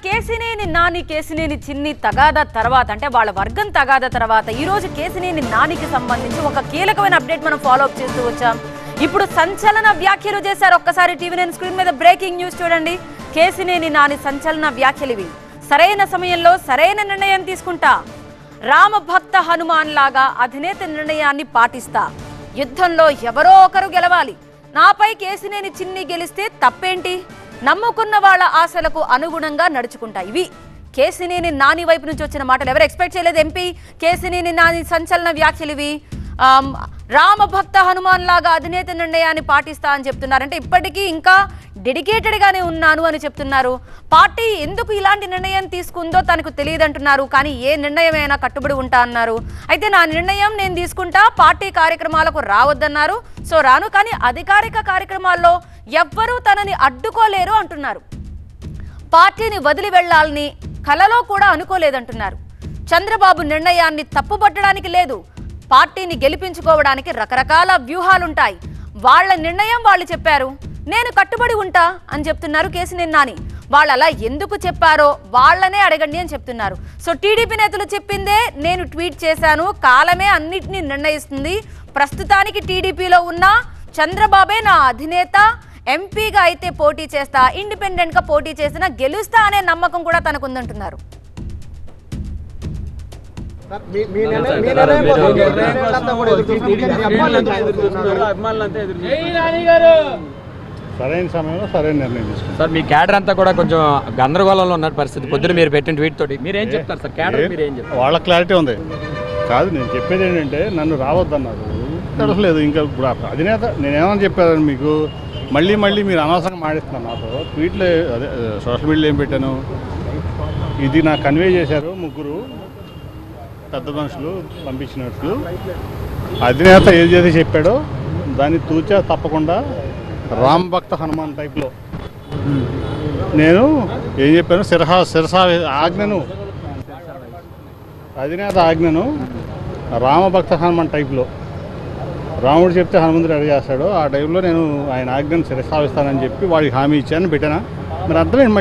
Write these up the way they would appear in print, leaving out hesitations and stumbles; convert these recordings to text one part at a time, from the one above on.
కేసినేని నాని కేసినేని చిన్ని తగాదా తర్వాత అంటే వాళ్ళ వర్గం తగాదా తర్వాత ఈ రోజు కేసినేని నానికి సంబంధించి ఒక కీలకమైన అప్డేట్ మనం ఫాలో అప్ చేస్తూ వచ్చాం. ఇప్పుడు సంచలన వ్యాఖ్యలు చేశారు. ఒక్కసారి టీవీ9 స్క్రీన్ మీద బ్రేకింగ్ న్యూస్ చూడండి. కేసినేని నాని సంచలన వ్యాఖ్యలు ఇవి. సరైన సమయంలో సరైన నిర్ణయం తీసుకుంటా, రామభక్త హనుమాన్ లాగా అధినేత నిర్ణయాన్ని పాటిస్తా, యుద్ధంలో ఎవరో ఒకరు గెలవాలి, నాపై కేసినేని చిన్ని గెలిస్తే తప్పేంటి, నమ్ముకున్న వాళ్ళ ఆశలకు అనుగుణంగా నడుచుకుంటా. ఇవి కేసినేని నాని వైపు నుంచి వచ్చిన మాటలు. ఎవరు ఎక్స్పెక్ట్ చేయలేదు. ఎంపీ కేసినేని నాని సంచలన వ్యాఖ్యలు ఇవి. రామభక్త హనుమాన్ లాగా అధినేత నిర్ణయాన్ని పాటిస్తా అని చెప్తున్నారు. అంటే ఇప్పటికీ ఇంకా డెడికేటెడ్ గానే ఉన్నాను అని చెప్తున్నారు. పార్టీ ఎందుకు ఇలాంటి నిర్ణయం తీసుకుందో తనకు తెలియదు అంటున్నారు. కానీ ఏ నిర్ణయమైనా కట్టుబడి ఉంటా అన్నారు. అయితే నా నిర్ణయం నేను తీసుకుంటా, పార్టీ కార్యక్రమాలకు రావద్దన్నారు. సో రాను, కానీ అధికారిక కార్యక్రమాల్లో ఎవ్వరూ తనని అడ్డుకోలేరు అంటున్నారు. పార్టీని వదిలి వెళ్లాలని కలలో కూడా అనుకోలేదంటున్నారు. చంద్రబాబు నిర్ణయాన్ని తప్పుపట్టడానికి లేదు, పార్టీని గెలిపించుకోవడానికి రకరకాల వ్యూహాలుంటాయి, వాళ్ళ నిర్ణయం వాళ్ళు చెప్పారు, నేను కట్టుబడి ఉంటా అని చెప్తున్నారు కేసినేని నాని. వాళ్ళు అలా ఎందుకు చెప్పారో వాళ్ళనే అడగండి అని చెప్తున్నారు. సో టీడీపీ నేతలు చెప్పిందే నేను ట్వీట్ చేశాను, కాలమే అన్నిటినీ నిర్ణయిస్తుంది, ప్రస్తుతానికి టీడీపీలో ఉన్న చంద్రబాబే నా అధినేత, ఎంపీగా అయితే పోటీ చేస్తా, ఇండిపెండెంట్ గా పోటీ చేసినా గెలుస్తా అనే నమ్మకం కూడా తనకుందంటున్నారు. సరైన సమయంలో సరైన నిర్ణయం తీసుకుంటారు సార్. మీ క్యాడర్ అంతా కూడా కొంచెం గందరగోళంలో ఉన్న పరిస్థితి. పొద్దున మీరు పెట్టిన ట్వీట్ తోటి మీరేం చెప్తారు సార్? క్యాడర్ మీరు ఏం చెప్తారు? వాళ్ళ క్లారిటీ ఉంది కాదు. నేను చెప్పేది ఏంటంటే నన్ను రావద్దన్నారు, తెలియలేదు. ఇంకా ఇప్పుడు అధినేత నేనేమని చెప్పాను మీకు, మళ్ళీ మీరు అనవసరంగా మాడిస్తున్నాను. నాతో ట్వీట్లో అదే సోషల్ మీడియాలో ఏం పెట్టాను, ఇది నాకు కన్వే చేశారు ముగ్గురు పెద్ద మనుషులు పంపించినట్లు. అధినేత ఏది చేసి చెప్పాడో దాన్ని తూచా తప్పకుండా రామ్ భక్త హనుమాన్ టైప్లో నేను ఏం చెప్పాను, శిరసా ఆజ్ఞను, అధినేత ఆజ్ఞను రామభక్త హనుమాన్ టైప్లో, రాముడు చెప్తే హనుమంతుడు అడిగేస్తాడు, ఆ టైంలో నేను ఆయన ఆజ్ఞను శిరసావిస్తానని చెప్పి వాడికి హామీ ఇచ్చాను పెట్టానా. మరి అర్థమైంది.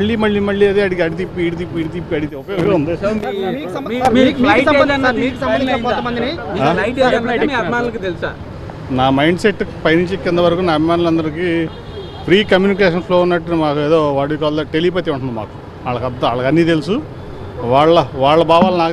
మళ్ళీ అదే అడిగి అడి తిప్పి ఇడి తిప్పి అడిగితే ఉపయోగం ఉంది. నా మైండ్ సెట్ పైనుంచి కింద వరకు నా అభిమానులందరికీ ఫ్రీ కమ్యూనికేషన్ ఫ్లో ఉన్నట్టు మాకు ఏదో వాడి కాల్ టెలిపతి ఉంటుంది. మాకు వాళ్ళకి అన్నీ తెలుసు, వాళ్ళ భావాలు నాకు